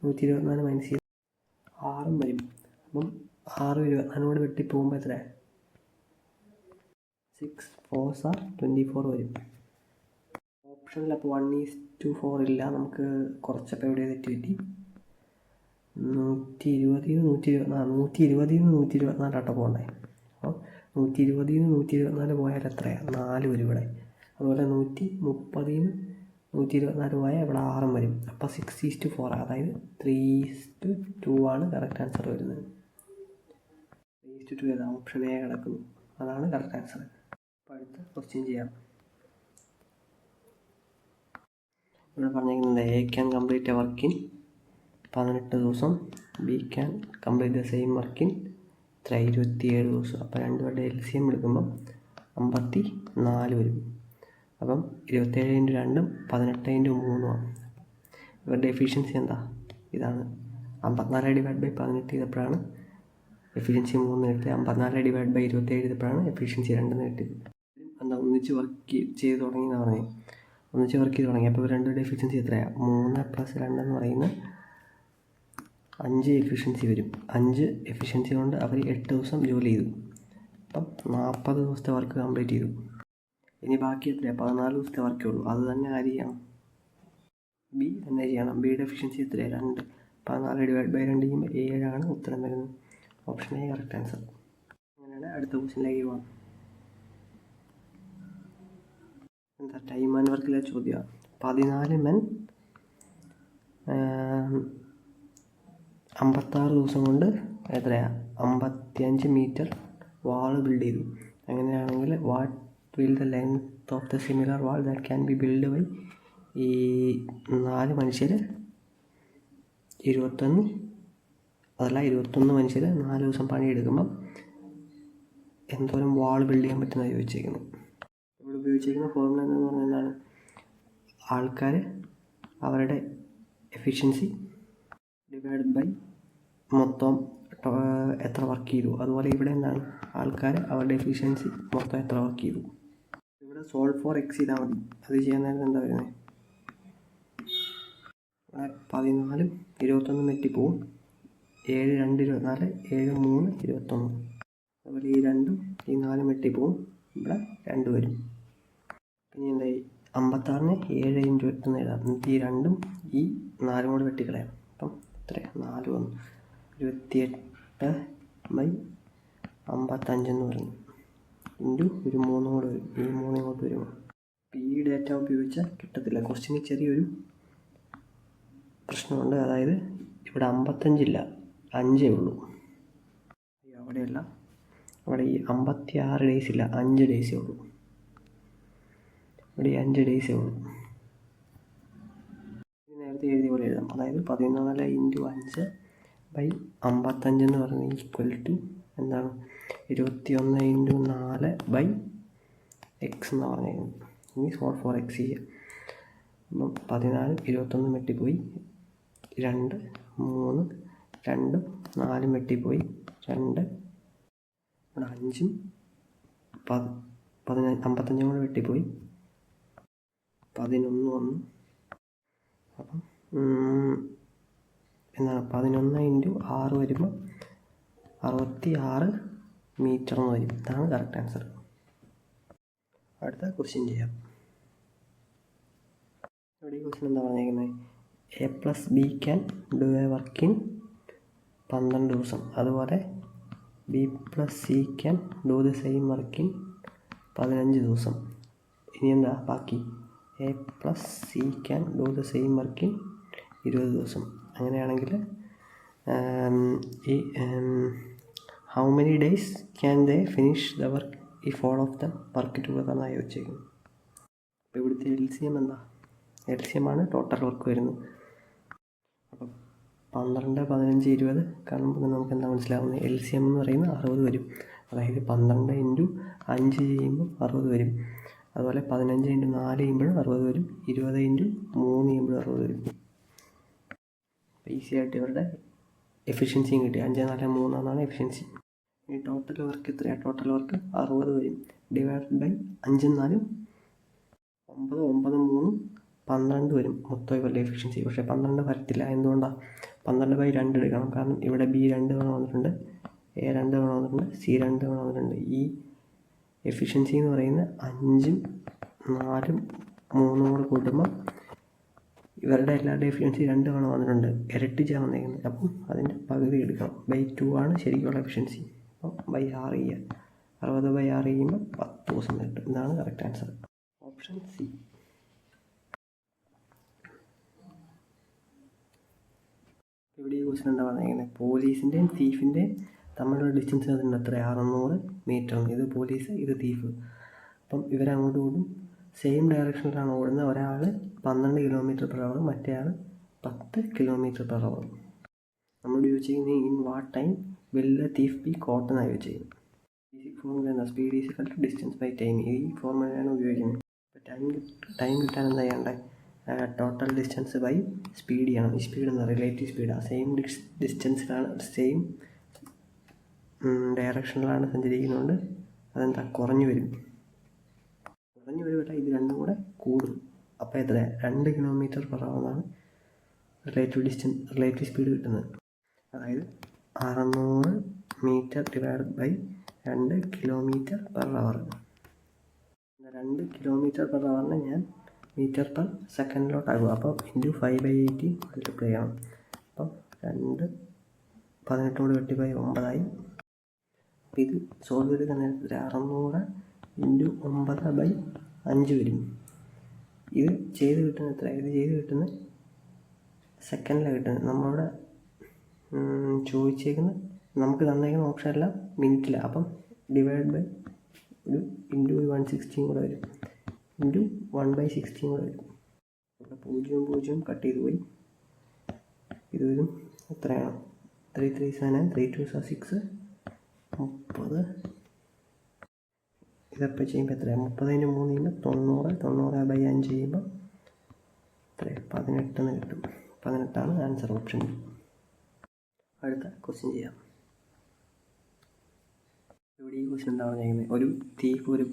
124 മൈനസ് ചെയ്താൽ 6 വരും. അപ്പം 6 24 കൂടെ വെട്ടിപ്പോകുമ്പോൾ എത്ര, 6 4s are 24 വരും. ഓപ്ഷനിൽ അപ്പോൾ 1:4 ഇല്ല, നമുക്ക് കുറച്ചപ്പോൾ എവിടെ തെറ്റി പറ്റി. 120 നിന്ന് 124 ആട്ടോ പോകണ്ടേ. അപ്പോൾ 120 നിന്ന് 124 പോയാൽ എത്രയാണ്, 4 വരും ഇവിടെ. അതുപോലെ 130 നിന്ന് 124 പോയാൽ ഇവിടെ 6 വരും. അപ്പോൾ 6:4, അതായത് 3:2 ആണ് കറക്റ്റ് ആൻസർ വരുന്നത്. 3:2 ഏതാണ്, ഓപ്ഷൻ എ കിടക്കുന്നു, അതാണ് കറക്റ്റ് ആൻസർ. അപ്പോൾ അടുത്ത ക്വസ്റ്റ്യൻ ചെയ്യാം. ഇവിടെ പറഞ്ഞിരിക്കുന്നത് A can complete A work in 18 ദിവസം. B can complete the same work in 27 ദിവസം. അപ്പോൾ രണ്ടുപേരുടെ LCM എടുക്കുമ്പം 54 വരും. അപ്പം 27 × 2 18 × 3 ആണ്. ഇവരുടെ എഫിഷ്യൻസി എന്താ? ഇതാണ്. 54/18 ചെയ്തപ്പോഴാണ് എഫിഷ്യൻസി 3 കിട്ടിയത്. 54/27 ചെയ്തപ്പോഴാണ് എഫിഷ്യൻസി 2 കിട്ടിയത്. എന്താ ഒന്നിച്ച് വർക്ക് ചെയ്ത് തുടങ്ങി എന്നാണ് പറഞ്ഞത്. ഒന്നിച്ച് വർക്ക് ചെയ്ത് തുടങ്ങി. അപ്പോൾ രണ്ടുപേരുടെ എഫിഷ്യൻസി എത്രയാണ്? 3 + 2 എന്ന് പറയുന്നത് 5 എഫിഷ്യൻസി വരും. 5 എഫിഷ്യൻസി കൊണ്ട് അവർ 8 ദിവസം ജോലി ചെയ്തു. അപ്പം 40 ദിവസത്തെ വർക്ക് കംപ്ലീറ്റ് ചെയ്തു. ഇനി ബാക്കി എത്രയാണ്? 14 ദിവസത്തെ വർക്കേ ഉള്ളൂ. അത് തന്നെ ആര് ചെയ്യണം? ബി തന്നെ ചെയ്യണം. ബിയുടെ എഫിഷ്യൻസി എത്രയാണ്? 2. 14/2 ചെയ്യുമ്പോൾ 7 ആണ് ഉത്തരം വരുന്നത്. Option A correct answer. അങ്ങനെയാണ് അടുത്ത ക്വസ്റ്റ്യനിലേക്ക് പോകാം. എന്താ ടൈം ആൻഡ് വർക്കിലെ ചോദ്യമാണ്. 14 men 56 ദിവസം കൊണ്ട് എത്രയാണ്? 55 മീറ്റർ വാൾ ബിൽഡ് ചെയ്തു. അങ്ങനെയാണെങ്കിൽ what will the length of the similar wall that can be build by ഈ 4 മനുഷ്യർ 21 മനുഷ്യർ 4 ദിവസം പണിയെടുക്കുമ്പം എന്തോരം വാൾ ബിൽഡ് ചെയ്യാൻ പറ്റുന്നതാണ് ചോദിച്ചേക്കുന്നത്. ഇവിടെ ഉപയോഗിച്ചിരിക്കുന്ന ഫോർമുല എന്ന് പറഞ്ഞാൽ എന്താണ്? ആൾക്കാർ അവരുടെ എഫിഷ്യൻസി ഡിവൈഡ് ബൈ മൊത്തം എത്ര വർക്ക് ചെയ്തു. അതുപോലെ ഇവിടെ എന്താണ്? ആൾക്കാർ അവരുടെ എഫിഷ്യൻസി മൊത്തം എത്ര വർക്ക് ചെയ്തു. ഇവിടെ സോൾവ് ഫോർ x ചെയ്താൽ മതി. അത് ചെയ്യാൻ നേരം എന്താ വരുന്നത്? ഇവിടെ 14 21 വെട്ടിപ്പോവും. 7 2 24 7 3 21. അതുപോലെ ഈ 2 ഈ 4 വെട്ടിപ്പോവും. ഇവിടെ 2 വരും. പിന്നെ എന്തായി? 56-നെ 7 × 8 എഴുതാം. എന്നിട്ട് ഈ 2ഉം ഈ 4 കൂടെ വെട്ടിക്കളയാം. അപ്പം എത്രയാണ്? 4 വന്നു. 28/55 എന്ന് പറഞ്ഞു. ഇൻറ്റു ഒരു 3 കൂടെ വരും. ഈ 3 ഇങ്ങോട്ട് വരുമ്പോൾ ഈ ഡേറ്റ ഉപയോഗിച്ചാൽ കിട്ടത്തില്ല. ക്വസ്റ്റ്യനിൽ ചെറിയൊരു പ്രശ്നമുണ്ട്. അതായത് ഇവിടെ 55 ഇല്ല, 5 ഉള്ളൂ. അവിടെയല്ല, അവിടെ ഈ 56 ഡേയ്സ് ഇല്ല, 5 ഡേയ്സേ ഉള്ളൂ. ഇവിടെ 5 ഡേയ്സേ ഉള്ളൂ. നേരത്തെ എഴുതിയ പോലെ എഴുതാം. അതായത് 14 × 5/55 എന്ന് പറയുന്നത് ഈക്വൽ ടു എന്താണ്? 21 × 4/x എന്ന് പറഞ്ഞിരുന്നു. ഇനി സോൾവ് ഫോർ x ചെയ്യുക. അപ്പം 14 21 വെട്ടിപ്പോയി, 2 3 2 4 വെട്ടിപ്പോയി, 2 ഇവിടെ 5ഉം 55 കൂടെ വെട്ടിപ്പോയി, 11 വന്നു. അപ്പം എന്താണ്? 11 × 6 വരുമ്പോൾ 66 മീറ്റർ എന്ന് വരും. ഇതാണ് കറക്റ്റ് ആൻസർ. അടുത്ത ക്വസ്റ്റ്യൻ ചെയ്യാം. ഇവിടെ ഈ ക്വസ്റ്റ്യൻ എന്താ പറഞ്ഞിരിക്കുന്നത്? A + B can do A work in 12 ദിവസം. അതുപോലെ B + C can do the same work in 15 ദിവസം. ഇനി എന്താ ബാക്കി? A + C can do the same work in 20 ദിവസം. അങ്ങനെയാണെങ്കിൽ ഈ how many days can they finish the work if all of them work together എന്നാണ് ചോദിച്ചേക്കുന്നത്. അപ്പോൾ ഇവിടുത്തെ LCM എന്താ? LCM ആണ് ടോട്ടൽ വർക്ക് വരുന്നത്. അപ്പം 12 15 20 കാണുമ്പോൾ നമുക്ക് എന്താ മനസ്സിലാവുന്നത്? LCM എന്ന് പറയുന്നത് 60 വരും. അതായത് 12 × 5 ചെയ്യുമ്പോൾ 60 വരും. അതുപോലെ 15 × 4 ചെയ്യുമ്പോഴും 60 വരും. 20 × 3 ചെയ്യുമ്പോഴും 60 വരും. അപ്പോൾ ഈസി ആയിട്ട് ഇവരുടെ എഫിഷ്യൻസിയും കിട്ടി. 5 4 3 എന്നാണ് എഫിഷ്യൻസി. ഈ ടോട്ടൽ വർക്ക് എത്രയാണ്? ടോട്ടൽ വർക്ക് 60 വരും. ഡിവൈഡ് ബൈ 5 4 9 9 3 12 വരും മൊത്തം ഇവരുടെ എഫിഷ്യൻസി. പക്ഷേ 12 വരത്തില്ല. എന്തുകൊണ്ടാണ്? 12/2 എടുക്കണം. കാരണം ഇവിടെ B 2 തവണ വന്നിട്ടുണ്ട്, A 2 തവണ വന്നിട്ടുണ്ട്, C 2 തവണ വന്നിട്ടുണ്ട്. ഈ എഫിഷ്യൻസി എന്ന് പറയുന്നത് 5ഉം 4ഉം 3ഉം കൂടെ കൂട്ടുമ്പോൾ ഇവരുടെ എല്ലാവരുടെ എഫിഷ്യൻസി 2 തവണ വന്നിട്ടുണ്ട്. ഇരട്ടിച്ചാണ് വന്നിരിക്കുന്നത്. അപ്പം അതിൻ്റെ പകുതി എടുക്കണം. /2 ആണ് ശരിക്കുള്ള എഫിഷ്യൻസി. അപ്പം /6 ചെയ്യുക. 60/6 ചെയ്യുമ്പോൾ 10 ദിവസം കിട്ടും. ഇതാണ് കറക്റ്റ് ആൻസർ. Option C. ഇവിടെ ഈ ക്വസ്റ്റൻ എന്താ പറഞ്ഞിരിക്കുന്നത്? പോലീസിൻ്റെയും തീഫിൻ്റെയും തമ്മിലുള്ള ഡിസ്റ്റൻസ് അതിൻ്റെ എത്ര? 600 മീറ്റർ. ഇത് പോലീസ്, ഇത് തീഫ്. അപ്പം ഇവരങ്ങോട്ടും ഇങ്ങോട്ടും സെയിം ഡയറക്ഷനിലാണ് ഓടുന്നത്. ഒരാൾ 12 km/h, മറ്റേ ആൾ 10 km/h. നമ്മളോട് ചോദിച്ചിരിക്കുന്നത് in what time will the thief be caught എന്നാണ് ചോദിച്ചിരിക്കുന്നത്. ബേസിക് ഫോർമുല എന്താ? Speed is equal to distance by time. ഈ ഫോർമുലയാണ് ഉപയോഗിക്കുന്നത്. അപ്പോൾ ടൈം കിട്ടാൻ എന്താ ചെയ്യേണ്ടത്? ടോട്ടൽ ഡിസ്റ്റൻസ് ബൈ സ്പീഡ് ചെയ്യണം. ഈ സ്പീഡ് എന്താ? റിലേറ്റീവ് സ്പീഡാണ്. സെയിം ഡിസ്റ്റൻസിലാണ്, സെയിം ഡയറക്ഷനിലാണ് സഞ്ചരിക്കുന്നതുകൊണ്ട് അതെന്താ? കുറഞ്ഞു വരുമല്ല, ഇത് രണ്ടും കൂടെ കൂടും. അപ്പോൾ എത്ര? 2 കിലോമീറ്റർ പെർ അവറാണ് റിലേറ്റീവ് സ്പീഡ് കിട്ടുന്നത്. അതായത് 600 metre divide by 2 kilometre per hour. 2 kilometre per അവറിനെ ഞാൻ മീറ്റർ പെർ സെക്കൻഡിലോട്ടാകും. അപ്പോൾ ഇൻറ്റു 5/80 മൾട്ടിപ്ലൈ ചെയ്യണം. അപ്പം 2 18 കൂടി 8/9 അപ്പോൾ ഇത് സോൾവ് ചെയ്ത് നേരത്തിൽ 600 ഇൻറ്റു 9/5 വരും. ഇത് ചെയ്ത് കിട്ടുന്നത് എത്ര? ഇത് ചെയ്ത് കിട്ടുന്നത് സെക്കൻഡിലാണ് കിട്ടുന്നത്. നമ്മളിവിടെ ചോദിച്ചേക്കുന്നത്, നമുക്ക് തന്നേക്കുന്ന ഓപ്ഷൻ എല്ലാം മിനിറ്റിലാണ്. അപ്പം ഡിവൈഡ് ബൈ ഒരു ഇൻറ്റു 160 കൂടെ വരും, ഇൻറ്റു 1/16 കൂടെ വരും. ഇവിടെ 0 കട്ട് ചെയ്ത് പോയി. ഇത് വരും എത്രയാണ്? 3 3 7 3 2 6 30. ഇതെപ്പോൾ ചെയ്യുമ്പോൾ എത്രയാണ്? 30 × 3 ചെയ്യുമ്പോൾ 90/5 ചെയ്യുമ്പോൾ എത്രയാണ്? 18 എന്ന് കിട്ടും. 18 ആൻസർ, ഓപ്ഷൻ ബി. അടുത്ത ക്വസ്റ്റ്യൻ ചെയ്യാം. ഇവിടെ ഈ ക്വസ്റ്റ്യൻ എന്താ പറഞ്ഞിരിക്കുന്നത്? ഒരു തീഫ് ഒരു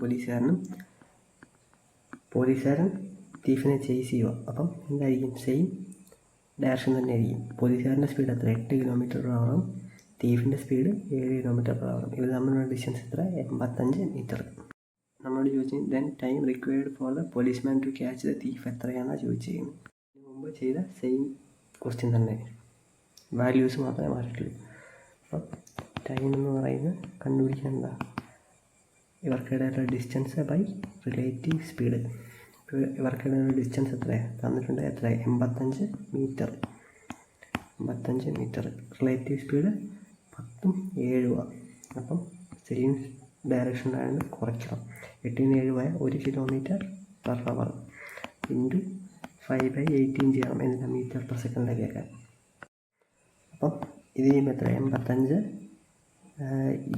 പോലീസുകാരൻ തീഫിനെ ചേസ് ചെയ്യുക. അപ്പം എന്തായിരിക്കും? സെയിം ഡയറക്ഷൻ തന്നെ ആയിരിക്കും. പോലീസുകാരൻ്റെ സ്പീഡ് എത്ര? 8 കിലോമീറ്റർ പെർ അവറും തീഫിൻ്റെ സ്പീഡ് 7 കിലോമീറ്റർ പെർ അവറും. ഇവർ തമ്മിലുള്ള ഡിസ്റ്റൻസ് എത്ര? 85 മീറ്റർ. നമ്മളോട് ചോദിച്ചു then time required for the policeman to catch the thief എത്രയാണെന്നാണ് ചോദിച്ചിരിക്കുന്നത്. ഇതിന് മുമ്പ് ചെയ്ത സെയിം ക്വസ്റ്റ്യൻ തന്നെ, വാല്യൂസ് മാത്രമേ മാറിയിട്ടുള്ളൂ. അപ്പം ടൈം എന്ന് പറയുന്നത് കണ്ടുപിടിക്കാൻ എന്താ? ഇവർക്കിടയിലുള്ള ഡിസ്റ്റൻസ് ബൈ റിലേറ്റീവ് സ്പീഡ്. ഇപ്പോൾ ഇവർക്കിടയിലുള്ള ഡിസ്റ്റൻസ് എത്രയാണ് തന്നിട്ടുണ്ട്? എത്ര? 85 മീറ്റർ. റിലേറ്റീവ് സ്പീഡ് 10ഉം 7ഉം. അപ്പം സെയിം ഡയറക്ഷനിലായതുകൊണ്ട് കുറയ്ക്കണം. 8 ന് 7 1 കിലോമീറ്റർ പെർ അവർ ഇൻറ്റു 5/18 ചെയ്യണം. എന്നിട്ട് മീറ്റർ പെർ സെക്കൻഡിലേക്ക് ആക്കാൻ. അപ്പം ഇത് ചെയ്യുമ്പോൾ എത്ര? 85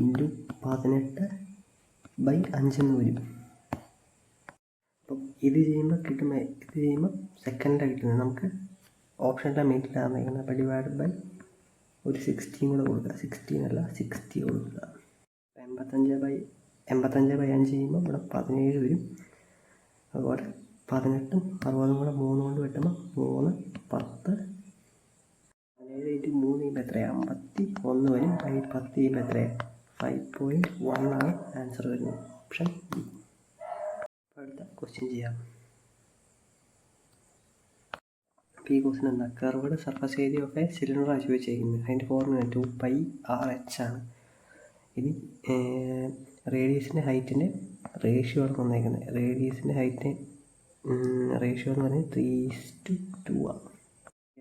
ഇൻറ്റു 18/5 എന്ന് വരും. അപ്പം ഇത് ചെയ്യുമ്പോൾ സെക്കൻഡിലാണ് കിട്ടുന്നത്. നമുക്ക് ഓപ്ഷനിലാണ് മീറ്ററിലാണ് തന്നിരിക്കുന്നത്. അപ്പോൾ ഡിവൈഡ് ബൈ ഒരു 16 കൂടെ കൊടുക്കുക. 60 കൊടുക്കുക. 85/5 ചെയ്യുമ്പോൾ ഇവിടെ 17 വരും. അതുപോലെ 18ഉം 60ഉം കൂടെ 3 കൊണ്ട് വെട്ടുമ്പോൾ 3 10 17 × 3 ചെയ്യുമ്പോൾ എത്രയാണ്? 51 വരും. 10 ചെയ്യുമ്പോൾ എത്രയാണ്? 5.1 ആൻസർ വരുന്നത്, ഓപ്ഷൻ ബി. അടുത്ത ക്വസ്റ്റ്യൻ ചെയ്യാം. അപ്പോൾ ഈ ക്വസ്റ്റ്യൻ എന്താ? Curved surface area of a സിലിണ്ടറാണ് ചോദിച്ചിരിക്കുന്നത്. അതിൻ്റെ ഫോർമുല 2πRh ആണ്. ഇനി റേഡിയസിൻ്റെ ഹൈറ്റിൻ്റെ റേഷ്യോ ആണ് തന്നേക്കുന്നത്. റേഡിയസിൻ്റെ ഹൈറ്റ് റേഷ്യോ എന്ന് പറഞ്ഞാൽ 3:2 ആണ്.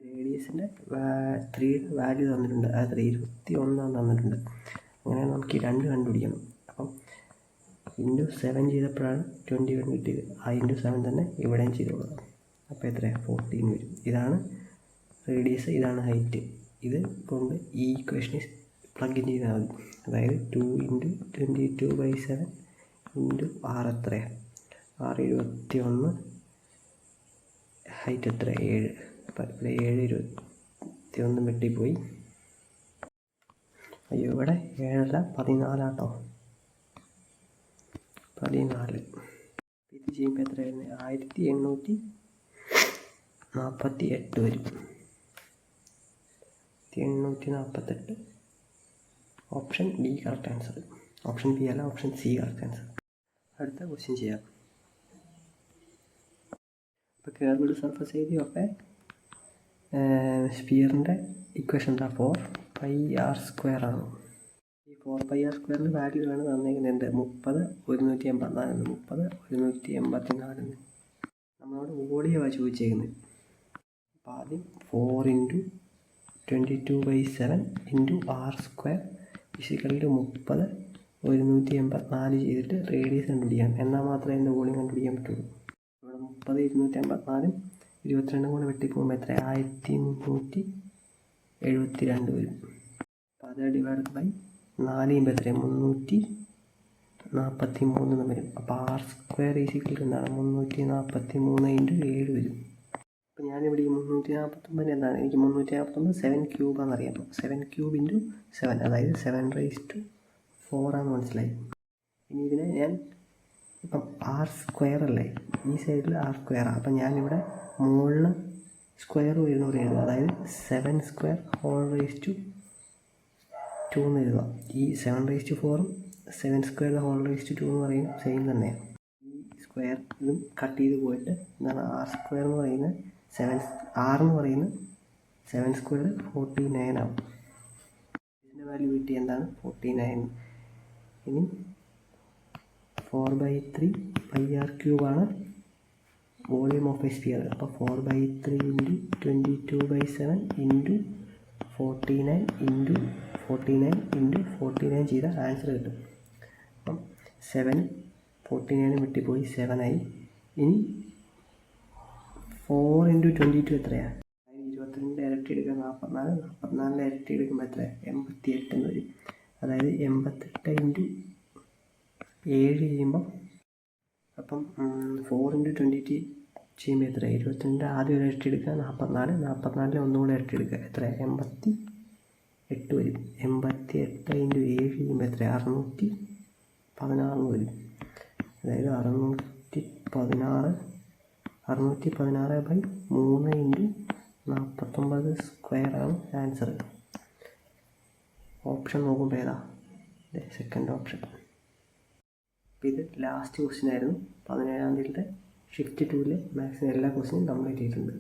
റേഡിയസിൻ്റെ 3യുടെ വാല്യൂ തന്നിട്ടുണ്ട്. അത് 21 തന്നിട്ടുണ്ട്. അങ്ങനെ നമുക്ക് ഈ 2 കണ്ടുപിടിക്കണം. അപ്പം ഇൻറ്റു 7 ചെയ്തപ്പോഴാണ് 21 കിട്ടിയത്. ആ ഇൻറ്റു 7 തന്നെ ഇവിടെയും ചെയ്ത് കൊടുക്കണം. അപ്പോൾ എത്രയാണ്? 14 വരും. ഇതാണ് റേഡിയസ്, ഇതാണ് ഹൈറ്റ്. ഇത് കൊണ്ട് ഈ ഇക്വേഷന് പ്ലഗ് ഇൻ ചെയ്താൽ മതി. അതായത് 2 × 22/7 ഇൻറ്റു R എത്രയാണ്? R 21, ഹൈറ്റ് എത്ര? 7. അപ്പം ഇവിടെ 7 21 വെട്ടിപ്പോയി. അയ്യോ, ഇവിടെ 7 14 കേട്ടോ. 14. ഇത് ചെയ്യുമ്പോൾ എത്ര വരുന്നത്? 1848 വരും. 1848. Option B correct answer. Option B അല്ല, ഓപ്ഷൻ സി കറക്റ്റ് ആൻസർ. അടുത്ത ക്വസ്റ്റ്യൻ ചെയ്യാം. ഇപ്പോൾ curved surface area of a സ്ഫിയറിൻ്റെ ഇക്വേഷൻ എന്താ? 4πr² ആണ്. ഈ 4πr² വാല്യൂ ആണ് തന്നേക്കുന്നത്. 30 184 30 184. നമ്മളോട് വോളിയമാണ് ചോദിച്ചേക്കുന്നത്. അപ്പോൾ ആദ്യം 4 × 22/7 ഇൻറ്റു R² = 30 184 ചെയ്തിട്ട് റേഡിയസ് കണ്ടുപിടിക്കാം. എന്നാൽ മാത്രമേ എൻ്റെ വോളിയം കണ്ടുപിടിക്കാൻ പറ്റുള്ളൂ. ഇവിടെ 30 284 22 കൂടെ വെട്ടിപ്പോകുമ്പോൾ എത്ര? 72 വരും. അപ്പോൾ അത് ഡിവൈഡ് ബൈ 4 ചെയ്യുമ്പോൾ എത്രയാണ് 343 എന്ന് വരും. അപ്പോൾ ആർ സ്ക്വയർ ഈസിക്കൽ എന്താണ് 343 ഇൻറ്റു 7 വരും. അപ്പോൾ ഞാനിവിടെ ഈ 349 എന്താണ് എനിക്ക് 349 7 ക്യൂബാണെന്നറിയാം. 7 ക്യൂബ് ഇൻറ്റു 7 അതായത് 7⁴ ആണെന്ന് മനസ്സിലായി. ഇനി ഇതിനെ ഞാൻ ഇപ്പം ആർ സ്ക്വയർ അല്ലേ, ഈ സൈഡിൽ ആർ സ്ക്വയറാണ്. അപ്പം ഞാനിവിടെ മുകളിൽ സ്ക്വയർ വരുന്നവരെ എഴുതുക, അതായത് 7² എന്ന് എഴുതുക. ഈ 7⁴ഉം 7² എന്ന് പറയും സെയിം തന്നെയാണ്. ഈ സ്ക്വയർ ഇതും കട്ട് ചെയ്ത് പോയിട്ട് എന്താണ് ആർ സ്ക്വയർ എന്ന് പറയുന്നത് 6 എന്ന് പറയുന്നത് 7² 49 ആവും. ഇതിൻ്റെ വാല്യൂ കിട്ടി എന്താണ് 49. ഇനി 4/3 πr³ ആണ് വോളിയം ഓഫ് എ സ്ഫിയർ. അപ്പോൾ 4/3 ഇൻറ്റു 22/7 ഇൻറ്റു 49 ഇൻറ്റു 49 ഇൻറ്റു 49 ചെയ്ത ആൻസർ കിട്ടും. അപ്പം 7 49 വെട്ടിപ്പോയി 7 ആയി. ഇനി 4 ഇൻറ്റു 22 എത്രയാണ് 22 ഇരട്ടി എടുക്കുക 44, 44 ഇരട്ടി എടുക്കുമ്പോൾ എത്ര 88 എന്ന് വരും. അതായത് 88 ഇൻറ്റു 7 ചെയ്യുമ്പം അപ്പം 4 ഇൻറ്റു 22 ചെയ്യുമ്പോൾ എത്ര 22 ആദ്യം ഒരു ഇരട്ടി എടുക്കുക 44, 44 ഒന്നും കൂടെ ഇരട്ടി എടുക്കുക എത്ര 88 വരും. 88 ഇൻറ്റു 7 ചെയ്യുമ്പോൾ എത്ര 616 വരും. അതായത് 616/3 ഇൻറ്റു 49 സ്ക്വയറാണ് ആൻസർ. ഓപ്ഷൻ നോക്കുമ്പോൾ ഏതാ സെക്കൻഡ് ഓപ്ഷൻ. അപ്പോൾ ഇത് ലാസ്റ്റ് ക്വസ്റ്റ്യൻ ആയിരുന്നു. 17-ാം തീയതിയിലത്തെ ഷിഫ്റ്റ് 2-ലെ മാത്സിന് എല്ലാ ക്വസ്റ്റ്യനും കംപ്ലീറ്റ് ചെയ്തിട്ടുണ്ട്.